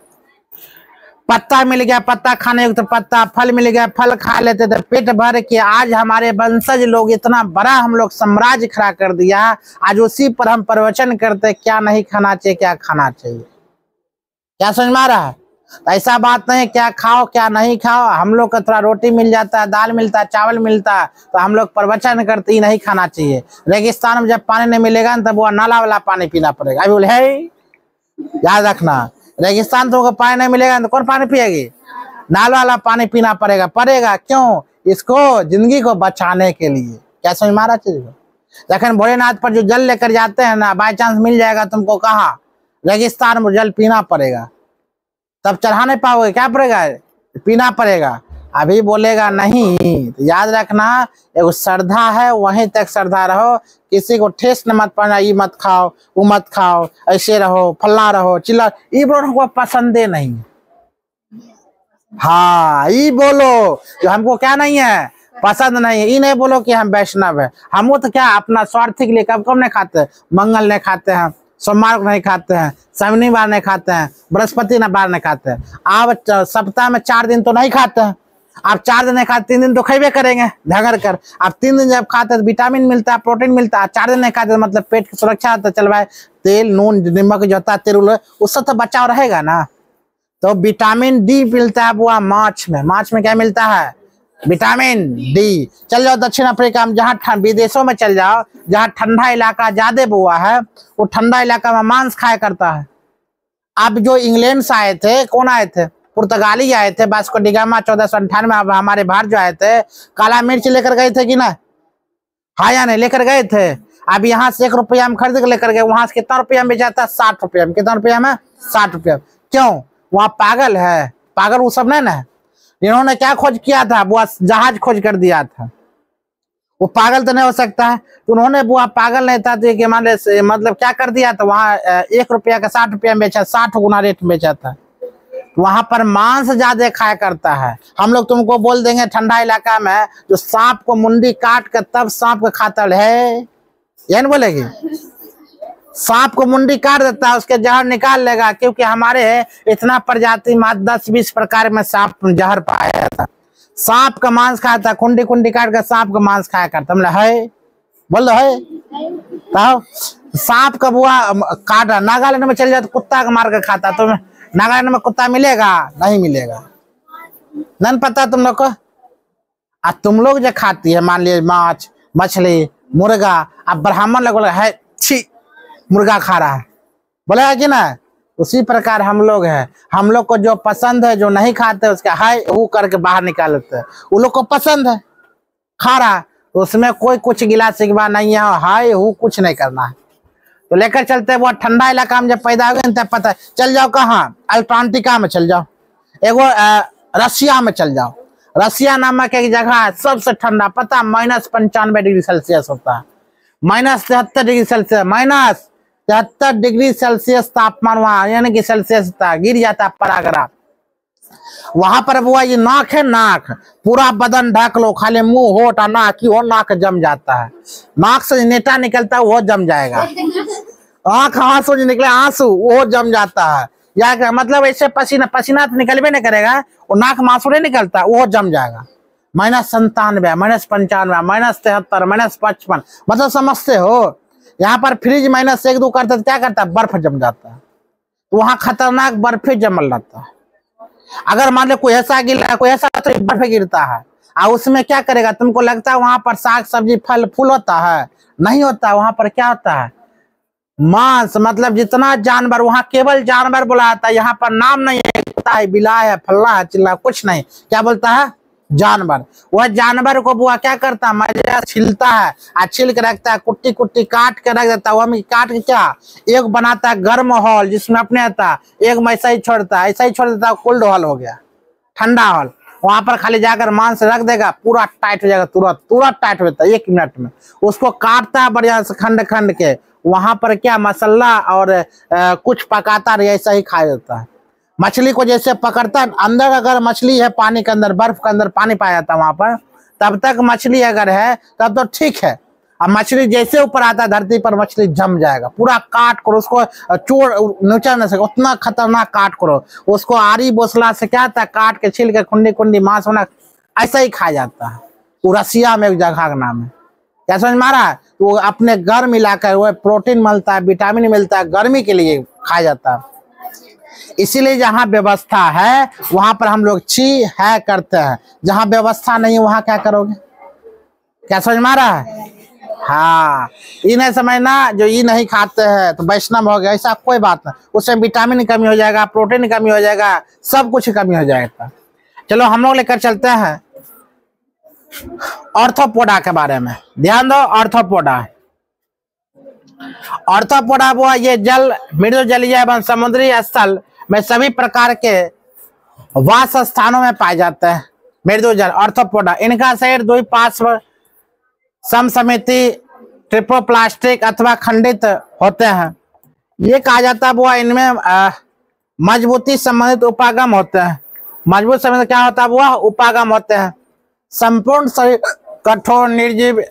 पत्ता मिल गया, पत्ता खाने युक्त पत्ता, फल मिल गया, फल खा लेते थे पेट भर के। आज हमारे वंशज लोग इतना बड़ा हम लोग साम्राज्य खड़ा कर दिया, आज उसी पर हम प्रवचन करते क्या नहीं खाना चाहिए, क्या खाना चाहिए। क्या समझ में आ रहा है? ऐसा बात नहीं क्या खाओ क्या नहीं खाओ, हम लोग को थोड़ा रोटी मिल जाता है, दाल मिलता है, चावल मिलता है, तो हम लोग प्रवचन करते ही नहीं खाना चाहिए। रेगिस्तान में जब पानी नहीं मिलेगा ना तब वो नाला वाला पानी पीना पड़ेगा। अभी बोले है, याद रखना, रेगिस्तान तुमको पानी नहीं मिलेगा तो कौन पानी पिएगी? नाला वाला पानी पीना पड़ेगा। क्यों? इसको जिंदगी को बचाने के लिए। क्या समझ मारा चीज को? जखन भोलेनाथ पर जो जल लेकर जाते हैं ना, बाई चांस मिल जाएगा तुमको, कहाँ रेगिस्तान में जल पीना पड़ेगा, तब चढ़ा नहीं पाओगे, क्या पड़ेगा? पीना पड़ेगा। अभी बोलेगा नहीं, तो याद रखना एगो श्रद्धा है, वहीं तक श्रद्धा रहो, किसी को ठेस न मत पड़ना, ये मत खाओ वो मत खाओ, ऐसे रहो, फल्ला रहो, चिल्ला, ये बोलो को पसंदे नहीं। हाँ, ये बोलो जो हमको क्या नहीं है, पसंद नहीं है। ये नहीं बोलो कि हम वैष्णव है। हम तो क्या अपना स्वार्थ के लिए कब कब नहीं खाते, मंगल नहीं खाते हैं, सोमवार को नहीं खाते हैं, शनिवार नहीं खाते हैं, बृहस्पति न बार नहीं खाते हैं। आप सप्ताह में 4 दिन तो नहीं खाते हैं, आप 4 दिन नहीं खाते, 3 दिन तो खेबे करेंगे झगड़ कर। आप 3 दिन जब खाते तो विटामिन मिलता है, प्रोटीन मिलता है। 4 दिन नहीं खाते मतलब पेट की सुरक्षा होता है। चल भाई, तेल नून नमक जो होता है तेल उससे तो बचाव रहेगा ना। तो विटामिन डी मिलता है वो माछ में क्या मिलता है? Vitamin D. चल जाओ दक्षिण अफ्रीका में, जहाँ विदेशों में चल जाओ, जहाँ ठंडा इलाका ज्यादा बुआ है, वो ठंडा इलाका में मांस खाया करता है। अब जो इंग्लैंड से आए थे, कौन आए थे? पुर्तगाली आए थे, वास्को डी गामा 1498 अब हमारे भारत जो आए थे, काला मिर्च लेकर गए थे कि ना? हाँ या नहीं लेकर गए थे? अब यहाँ से 1 रुपया में खरीद कर लेकर गए, वहां से कितना रुपया में बेचा था? 60 रुपया में। कितना रुपया में? 60 रुपया। क्यों? वहाँ पागल है, पागल वो सब नहीं ना। इन्होंने क्या खोज किया था? वो जहाज खोज कर दिया था। वो पागल तो नहीं हो सकता है, तो उन्होंने वो पागल नहीं था तो मतलब क्या कर दिया था? वहाँ 1 रुपया का 60 रुपया में बेचा, 60 गुना रेट में बेचा था। वहां पर मांस ज्यादा खाया करता है। हम लोग तुमको बोल देंगे ठंडा इलाका में जो सांप को मुंडी काट कर तब सांप को खाता है, ये नहीं बोलेगी? सांप को मुंडी काट देता है, उसके जहर निकाल लेगा, क्योंकि हमारे इतना प्रजाति मात्र 10-20 प्रकार में सांप जहर पाया जाता। सांप का मांस खाता, कुंडी कुंडी काट कर सांप का मांस खाया करता। मतलब है, बोल दो है। तो सांप का बुआ काटा, नागालैंड में चल जाए तो कुत्ता का मार कर खाता। तो नागालैंड में कुत्ता मिलेगा? नहीं मिलेगा। नहीं पता तुम लोग को? तुम लोग जो खाती है, मान लीजिए माछ मछली मुर्गा, अब ब्राह्मण लोग है छी मुर्गा खा रहा है, बोलेगा कि ना? उसी प्रकार हम लोग हैं। हम लोग को जो पसंद है, जो नहीं खाते उसका हाय वो करके बाहर निकाल लेते हैं। वो लोग को पसंद है, खा रहा, उसमें कोई कुछ गिला सिकवा नहीं है, हाय वो कुछ नहीं करना है। तो लेकर चलते हैं। वो ठंडा इलाका में जब पैदा हो गए तब पता है। चल जाओ कहाँ? अल्टार्कटिका में चल जाओ, एगो रशिया में चल जाओ। रशिया नामक एक जगह है, सबसे ठंडा, पता -95 डिग्री सेल्सियस होता है, -73 डिग्री सेल्सियस, -73 डिग्री सेल्सियस तापमान वहां, यानी कि सेल्सियस गिर जाता है पराग्राफ। वहां पर वो ये नाक है, नाक पूरा बदन ढक लो, खाली मुंह होठ और नाक ही हो, नाक जम जाता है। नाक से नेटा निकलता है वो जम जाएगा, आंख आंसू निकले आंसू वो जम जाता है। या मतलब ऐसे पसीना तो निकलबे नहीं करेगा, वो नाक में आंसू नहीं निकलता, वो जम जाएगा। -97, -95, -73, -55, मतलब समझते हो? यहाँ पर फ्रिज -1-2 करते तो क्या करता है? बर्फ जम जाता है। तो वहां खतरनाक बर्फे जमल रहता है। अगर मान लो कोई ऐसा गिरा, कोई ऐसा तो बर्फ गिरता है, और उसमें क्या करेगा? तुमको लगता है वहां पर साग सब्जी फल फूल होता है? नहीं होता। वहां पर क्या होता है? मांस, मतलब जितना जानवर, वहां केवल जानवर बोला जाता है। यहाँ पर नाम नहीं है, बिला है, फल्ला है, चिल्ला, कुछ नहीं। क्या बोलता है? जानवर। वह जानवर को बुआ क्या करता है? मजा छिलता है, छिल के रखता है, कुट्टी कुट्टी काट के रख देता है। वह काट के क्या एक बनाता है गर्म हॉल, जिसमें अपने आता, एक में ऐसा ही छोड़ता है, ऐसा ही छोड़ देता है, कोल्ड हॉल हो गया, ठंडा हॉल। वहां पर खाली जाकर मांस रख देगा, पूरा टाइट हो जाएगा, तुरंत टाइट हो जाता है 1 मिनट में। उसको काटता है बढ़िया से खंड खंड के, वहां पर क्या मसाला और कुछ पकाता रहे, ऐसा ही खाया जाता है। मछली को जैसे पकड़ता, अंदर अगर मछली है पानी के अंदर, बर्फ के अंदर पानी पाया जाता है वहां पर, तब तक मछली अगर है तब तो ठीक है। अब मछली जैसे ऊपर आता है धरती पर, मछली जम जाएगा, पूरा काट करो उसको, चोर नोचा न सके, उतना खतरनाक काट करो उसको। आरी बोसला से क्या था, काट के छील के कुंडी कुंडी मांस होना, ऐसा ही खाया जाता है। वो रसिया में एक जगह का नाम है। क्या समझ मारा? वो अपने गर्म इलाका है, वो प्रोटीन मिलता है, विटामिन मिलता है, गर्मी के लिए खाया जाता है। इसीलिए जहाँ व्यवस्था है वहां पर हम लोग ची है करते हैं, जहाँ व्यवस्था नहीं वहां क्या करोगे? क्या समझ में आ रहा है? हाँ, ये नहीं समझना जो ये नहीं खाते हैं तो वैष्णव हो गया, ऐसा कोई बात नहीं। उसमें विटामिन की कमी हो जाएगा, प्रोटीन की कमी हो जाएगा, सब कुछ की कमी हो जाएगा। चलो हम लोग लेकर चलते हैं ऑर्थोपोडा के बारे में। ध्यान दो, ऑर्थोपोडा। ऑर्थोपोडा वो ये जल, मृदु जलीय एवं समुद्री स्थल में सभी प्रकार के वास स्थानों में पाए जाते हैं। मृदु जल ऑर्थोपोडा, इनका शरीर द्विपार्श्व समसमिति ट्रिपोप्लास्टिक अथवा खंडित होते हैं। ये कहा जाता है वो इनमें मजबूती संबंधित उपागम होते हैं। मजबूत संबंधित क्या होता है? वो उपागम होते हैं। संपूर्ण शरीर कठोर निर्जीव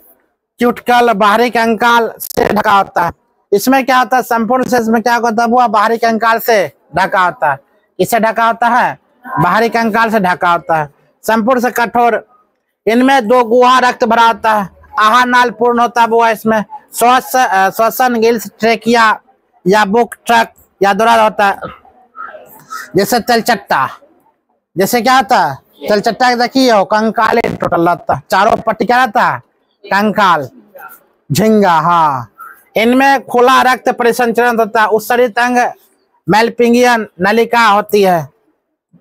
चुटकल बाहरी कंकाल से ढका होता है। इसमें क्या होता है? संपूर्ण शरीर में क्या होता है? वो बाहरी कंकाल से ढका होता है। इससे ढका होता है, बाहरी कंकाल से ढका होता है। संपूर्ण से कठोर, इनमें 2 गुहा रक्त भरा होता है। आहार नाल पूर्ण होता है वो इसमें। श्वसन गिल्स ट्रेकिया या बुक ट्रक या दौरा होता है। जैसे तेलचट्टा, जैसे क्या होता है? तेलचट्टा देखिए हो, कंकाल टोटल रहता है, चारों पट्टी क्या रहता है? कंकाल। झींगा, हाँ, इनमें खुला रक्त परिसंचरण होता है। उत्सर्जित अंग मेलपिंगियन नलिका होती है।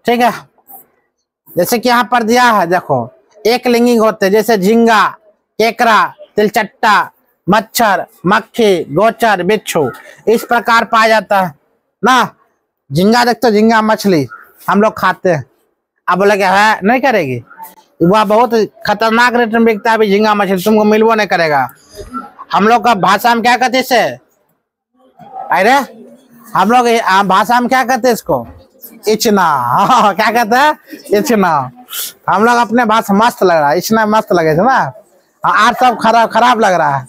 ठीक है, जैसे कि यहाँ पर दिया है देखो, एक लिंगी होते हैं, जैसे झींगा, केकड़ा, तिलचट्टा, मच्छर, मक्खी, गोचर, बिच्छू, इस प्रकार पाया जाता है ना। झींगा देखते हो, झींगा मछली हम लोग खाते हैं। अब बोले क्या है, नहीं करेगी? वह बहुत खतरनाक रेट में बिकता है अभी झींगा मछली, तुमको मिलवो नहीं करेगा। हम लोग का भाषा में क्या कहते हैं इसे? अरे हम लोग भाषा में क्या कहते हैं इसको? इचना। हाँ, क्या कहते हैं? इचना। हम लोग अपने भाषा मस्त लग रहा है, इचना मस्त लगे थे ना। आज सब खराब लग रहा है।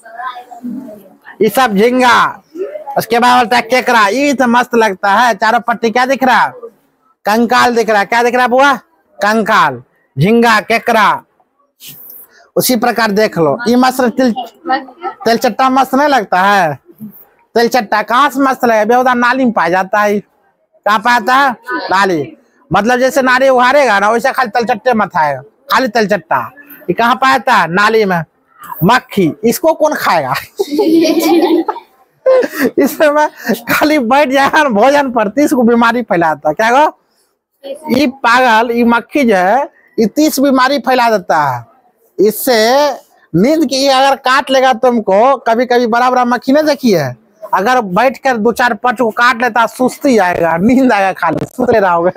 ये सब झींगा, उसके बाद बोलता है केकड़ा, ये तो मस्त लगता है। चारों पट्टी क्या दिख रहा है? कंकाल दिख रहा है। क्या दिख रहा है बुआ? कंकाल। झींगा, केकड़ा, उसी प्रकार देख लो। ये मस्त तेलचट्टा मस्त नहीं लगता है? तेलचट्टा कहाँ से मस्त लगेगा? बेहुदा नाली में पाया जाता है। कहाँ पाता है? नाली। मतलब जैसे नाली उहारेगा ना, वैसे खाली तेलचट्टे मत आएगा, खाली तेलचट्टा। ये कहाँ पाता है? नाली में। मक्खी, इसको कौन खाएगा? इसमें खाली बैठ जाएगा भोजन पर, 30 को बीमारी फैलाता है। क्या गो? ये पागल, ये मक्खी जो है ये 30 बीमारी फैला देता है। इससे नींद की अगर काट लेगा तुमको, कभी कभी बड़ा बड़ा मक्खी नहीं देखी है, अगर बैठ कर 2-4 पट को काट लेता, सुस्ती आएगा, नींद आएगा, खाली सुते रहोगे।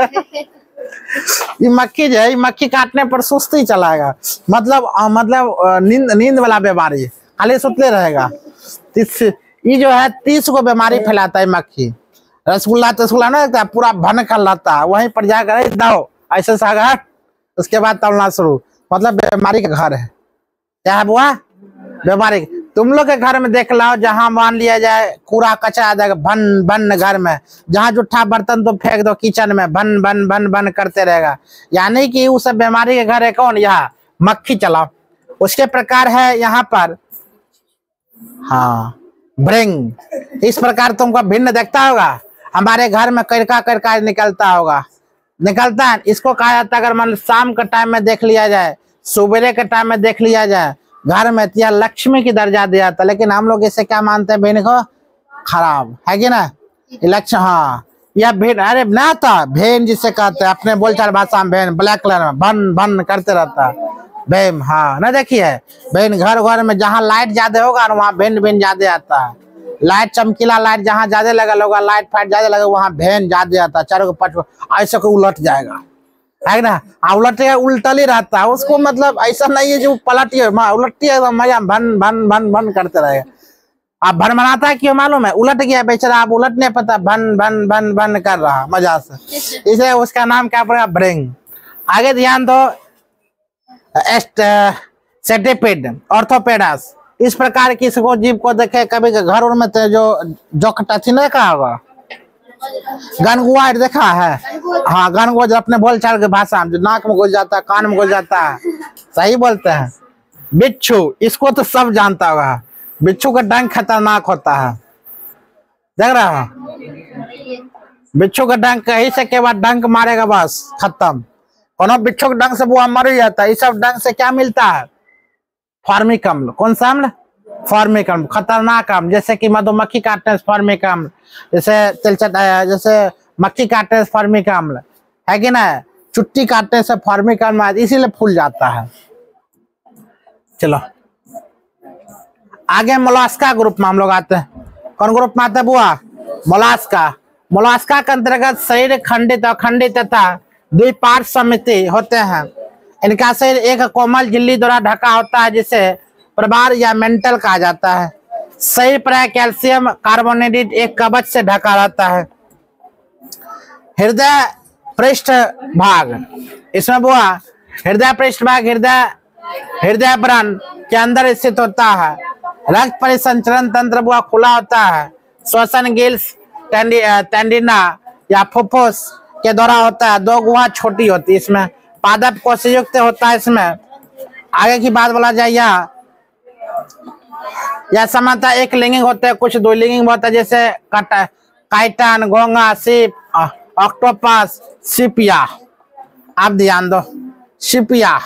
ये मक्खी जो है, ये मक्खी काटने पर सुस्ती चलाएगा, मतलब नींद वाला बीमारी, खाली सुतले रहेगा। ये जो है 30 को बीमारी फैलाता है मक्खी। रसगुल्ला ना लगता है, पूरा भन कर लाता है, वहीं पर जाकर दो ऐसे सागर, उसके बाद तलना शुरू, मतलब बीमारी का घर है। क्या है बुआ? बीमारी। तुम लोग के घर में देख लो, जहाँ मान लिया जाए कूड़ा कचरा आ जाएगा, भन भन घर में, जहाँ जूठा बर्तन तो फेंक दो किचन में, भन भन भन भन करते रहेगा। यानी कि उस बीमारी के घर है कौन? यहाँ मक्खी चलाओ। उसके प्रकार है यहाँ पर, हाँ, ब्रिंग। इस प्रकार तुमको भिन्न देखता होगा। हमारे घर में करका निकलता होगा, निकलता है। इसको कहा जाता है, अगर मान शाम के टाइम में देख लिया जाए, सुबह के टाइम में देख लिया जाए, घर में यह लक्ष्मी की दर्जा दिया जाता है। लेकिन हम लोग इसे क्या मानते हैं? भेन को खराब है कि ना? लक्ष्य, हाँ, यह भेन, अरे ना था भेन जिसे कहते हैं अपने बोलचाल भाषा में, भेन ब्लैक कलर में भन भन करते रहता है, भेन। हाँ, ना देखिए भेन, घर में जहाँ लाइट ज्यादा होगा ना वहाँ भेन ज्यादा आता है। लाइट चमकीला लाइट जहाँ ज्यादा लगल होगा, लाइट फाइट ज्यादा लगा, वहाँ भेन ज्यादा आता है। चारों को पट ऐसे को उलट जाएगा, है ना? उलटेगा, उल्टल ही रहता है उसको, मतलब ऐसा नहीं है जो पलटी है, उलटती है मजा, भन भन भन भन करते रहेगा। आप भन बनाता है क्यों मालूम है? उलट गया बेचारा, आप उलट नहीं पता, भन भन भन भन कर रहा मजा से, इसलिए उसका नाम क्या पड़ेगा? ब्रिंग। आगे ध्यान दो, सेटिपिड, ऑर्थोपेडास, इस प्रकार की इसको जीव को देखे कभी घर उर में जो कटाची नहीं कहा होगा, गनगुआ देखा है? हाँ, गनगुआ जो अपने बोलचाल की भाषा में जो नाक में घुस जाता है, कान में घुस जाता है, सही बोलते हैं। बिच्छू, इसको तो सब जानता होगा, बिच्छू का डंक खतरनाक होता है, देख रहा हो? बिच्छू का डंक कहीं से के बाद डंक मारेगा बस खत्म। कोनो बिच्छू के डंक से बुआ मर ही जाता है। इस सब डंक से क्या मिलता है? फॉर्मिक अम्ल। कौन सा अम्ल? फॉर्मिक अम्ल। खतरनाक अम्ल, जैसे कि मधुमक्खी काटने से फॉर्मिक अम्ल, जैसे मक्खी काटने से फॉर्मिक अम्ल है कि ना, चुट्टी काटने से फॉर्मिक अम्ल इसीलिए फूल जाता है। चलो आगे मोलास्का ग्रुप में हम लोग आते हैं। कौन ग्रुप में आता है बुआ? मोलास्का। मोलास्का के अंतर्गत शरीर खंडित अखंडित तथा द्विपार्श्व समिति होते हैं। इनका शरीर एक कोमल झिल्ली द्वारा ढका होता है जिसे प्रवार या मेंटल कहा जाता है। शरीर प्राय कैल्शियम कार्बोनेटेड एक कवच से ढका रहता है। हृदय पृष्ठ भाग, इसमें बुआ हृदय पृष्ठ भाग हृदय व्रण के अंदर स्थित होता है। रक्त परिसंचरण तंत्र बुआ खुला होता है। श्वसन गिल्स टेंडिना या फुफ्फुस के द्वारा होता है। दो गुहा छोटी होती है। इसमें पादप कोशिकायुक्त होता है। इसमें आगे की बात बोला जाए यह समानता एक लिंगिंग होता है, कुछ दो लिंगिंग होता है, जैसे काइटन, घोंगा, सीप, ऑक्टोपस, सिपिया। आप ध्यान दो, सिपिया,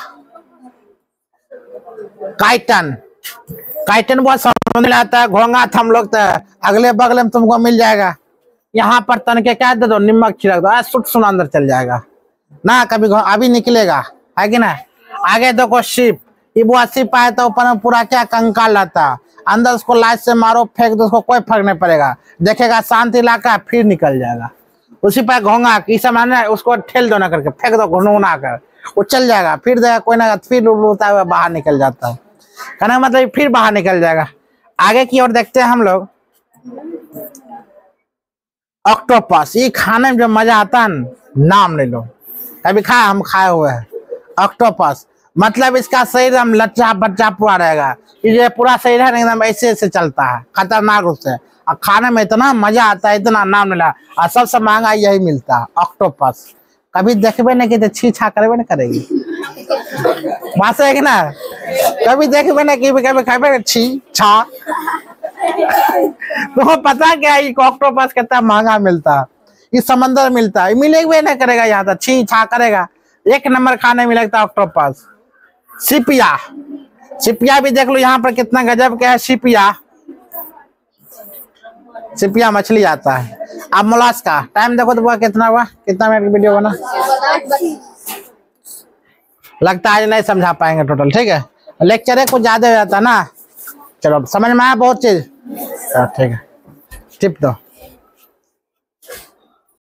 काइटन बहुत समझ में आता है। घोंगा तो हम लोग तो अगले बगल में तुमको मिल जाएगा। यहाँ पर तन के क्या दे दो, नमक छिड़क दो, सुट सुन अंदर चल जाएगा ना, कभी अभी निकलेगा, है कि ना। आगे देखो शिप, ये बुआ शिप आए तो ऊपर में पूरा क्या कंकाल रहता है, अंदर उसको लाइट से मारो फेंक दो, उसको कोई फर्क नहीं पड़ेगा, देखेगा शांत इलाका फिर निकल जाएगा। उसी पर घोंगा की समान है, उसको ठेल दो ना करके फेंक दो घुनघुना कर, वो चल जाएगा, फिर देगा कोई ना फिर उड़ता हुआ बाहर निकल जाता है। कहना मतलब फिर बाहर निकल जाएगा। आगे की ओर देखते हैं हम लोग ऑक्टोपस। ये खाने में जो मजा आता है नाम ले लो, कभी खाया? हम खाए हुए हैं ऑक्टोपस। मतलब इसका शरीर हम लच्चा बच्चा पूरा रहेगा, ये पूरा शरीर है एकदम ऐसे ऐसे चलता है, खतरनाक उससे। और खाने में इतना मजा आता है, इतना नाम मिला, और सबसे महंगा यही मिलता है ऑक्टोपस। कभी देखबे नहीं कि छी छा करबे नहीं करेगी, बात है कि ना। कभी देखबे नहीं कि कभी खाबे छी छा तो पता क्या है ऑक्टोपस कितना महंगा मिलता है, इस समंदर मिलता है, मिलेगा नहीं करेगा, यहाँ तक छी छा करेगा। एक नंबर खाने में लगता है ऑक्टोपस। सिपिया, सिपिया भी देख लो यहाँ पर कितना गजब का है। सिपिया मछली आता है। अब मोलास्का, टाइम देखो तो कितना हुआ, कितना मिनट की वीडियो बना, लगता है आज नहीं समझा पाएंगे टोटल, ठीक है। लेक्चर है कुछ ज्यादा हो जाता ना। चलो समझ में आया बहुत चीज, ठीक है, टिप दो।